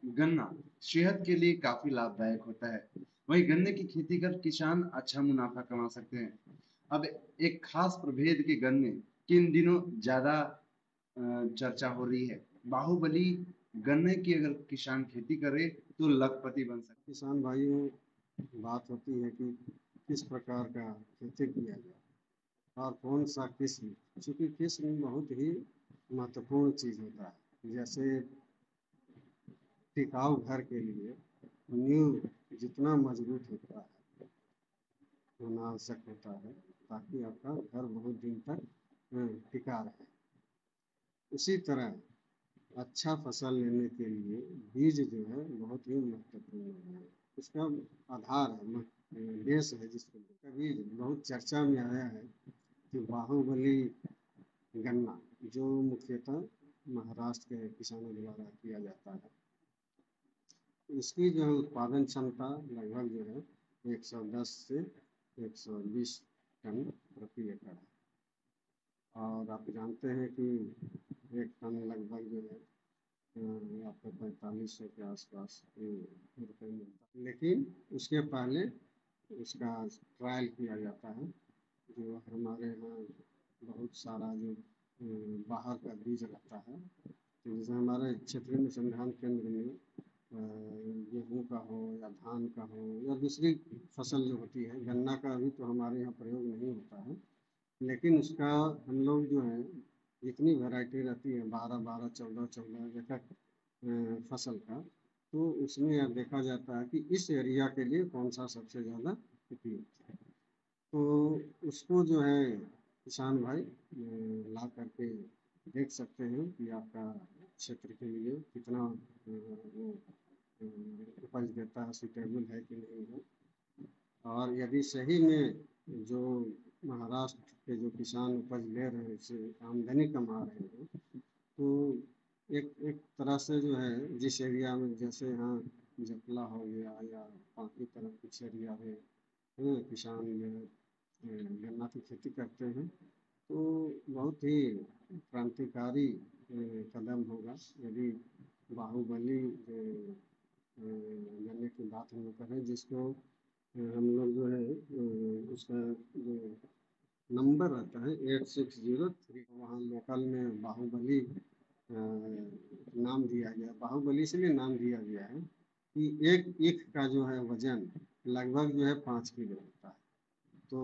गन्ना सेहत के लिए काफी लाभदायक होता है। वहीं गन्ने की खेती कर किसान अच्छा मुनाफा कमा सकते हैं। अब एक खास प्रभेद के गन्ने किन दिनों ज्यादा चर्चा हो रही है। बाहुबली गन्ने की अगर किसान खेती करे तो लखपति बन सकते किसान भाइयों, बात होती है कि किस प्रकार का खेती किया जाए और कौन सा किस्म। चूँकि किस्म बहुत ही महत्वपूर्ण चीज़ होता है। जैसे टिकाऊ घर के लिए नींव जितना मजबूत होता है होना आवश्यक होता है, ताकि आपका घर बहुत दिन तक टिका रहे। उसी तरह अच्छा फसल लेने के लिए बीज जो है बहुत ही महत्वपूर्ण है। उसका आधार है, बेस है। जिसको कभी बहुत चर्चा में आया है कि बाहुबली गन्ना, जो मुख्यतः महाराष्ट्र के किसानों द्वारा किया जाता है, इसकी जो है उत्पादन क्षमता लगभग जो है 110 से 120 टन प्रति एकड़ है। और आप जानते हैं कि एक टन लगभग जो है आपको 4500 के आसपास रुपये मिलता है। लेकिन उसके पहले उसका ट्रायल किया जाता है। जो हमारे यहाँ बहुत सारा जो बाहर का बीज रहता है, तो जैसे हमारे क्षेत्रीय अनुसंधान केंद्र में गेहूँ का हो या धान का हो या दूसरी फसल जो होती है, गन्ना का अभी तो हमारे यहाँ प्रयोग नहीं होता है, लेकिन उसका हम लोग जो है जितनी वैरायटी रहती है 12-12, 14-14 एक एक फसल का, तो उसमें यह देखा जाता है कि इस एरिया के लिए कौन सा सबसे ज़्यादा उपयुक्त है। तो उसको जो है किसान भाई ला करके देख सकते हैं कि आपका क्षेत्र के लिए कितना वो उपज देता है, सूटेबल है कि नहीं है। और यदि सही में जो महाराष्ट्र के जो किसान उपज ले रहे हैं, उससे आमदनी कमा रहे हैं, तो एक एक तरह से जो है जिस एरिया में, जैसे यहाँ जटला हो गया या बाकी तरफ कुछ एरिया है, किसान जो है गन्ना की खेती करते हैं, तो बहुत ही क्रांतिकारी कदम होगा यदि बाहुबली गन्ने की बात हम लोग करें, जिसको हम लोग जो है उसका जो नंबर आता है 8603, वहाँ लोकल में बाहुबली नाम दिया गया। बाहुबली इसलिए नाम दिया गया है कि एक ईख का जो है वजन लगभग जो है 5 किलो होता है। तो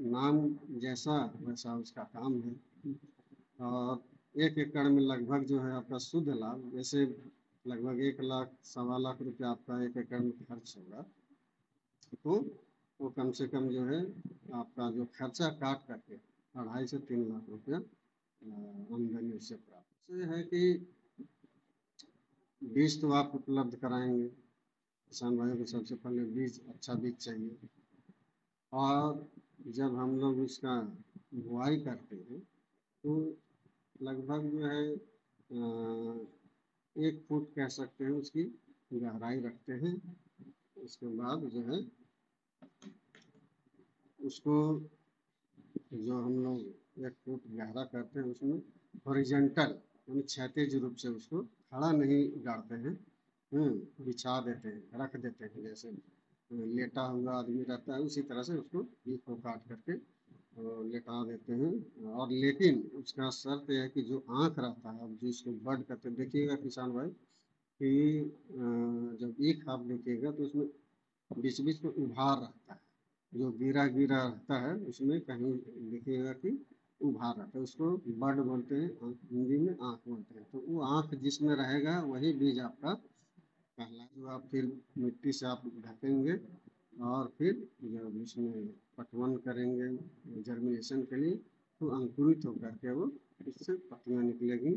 नाम जैसा वैसा उसका काम है। और 1 एकड़ में लगभग जो है आपका शुद्ध लाभ, जैसे लगभग 1 लाख 1.25 लाख रुपया आपका 1 एकड़ में खर्च होगा, तो वो कम से कम जो है आपका जो खर्चा काट करके 2.5 से 3 लाख रुपया आमदनी उससे प्राप्त से है कि बीज तो आप उपलब्ध कराएंगे। किसान भाइयों को सबसे पहले बीज, अच्छा बीज चाहिए। और जब हम लोग उसका बुआई करते हैं, तो लगभग जो है 1 फुट कह सकते हैं उसकी गहराई रखते हैं। उसके बाद जो है उसको जो हम लोग 1 फुट गहरा करते हैं, उसमें हॉरिजॉन्टल यानी क्षैतिज रूप से उसको खड़ा नहीं गाड़ते हैं, बिछा देते हैं, रख देते हैं। जैसे लेटा हुआ आदमी रहता है, उसी तरह से उसको बीज को काट करके लेटा देते हैं। और लेकिन उसका शर्त यह है कि जो आँख रहता है, अब जिसको बड कहते हैं, देखिएगा किसान भाई कि जब ईख आप देखिएगा तो उसमें बीच बीच में उभार रहता है। जो गिरा गिरा रहता है उसमें कहीं देखिएगा कि उभार रहता है, उसको बड बोलते हैं, हिंदी में आँख बोलते हैं। तो वो आँख जिसमें रहेगा वही बीज आपका पहला, जो आप फिर मिट्टी से आप ढकेंगे और फिर जब उसमें पटवन करेंगे जर्मिनेशन के लिए, तो अंकुरित होकर के वो इससे पत्तियाँ निकलेगी।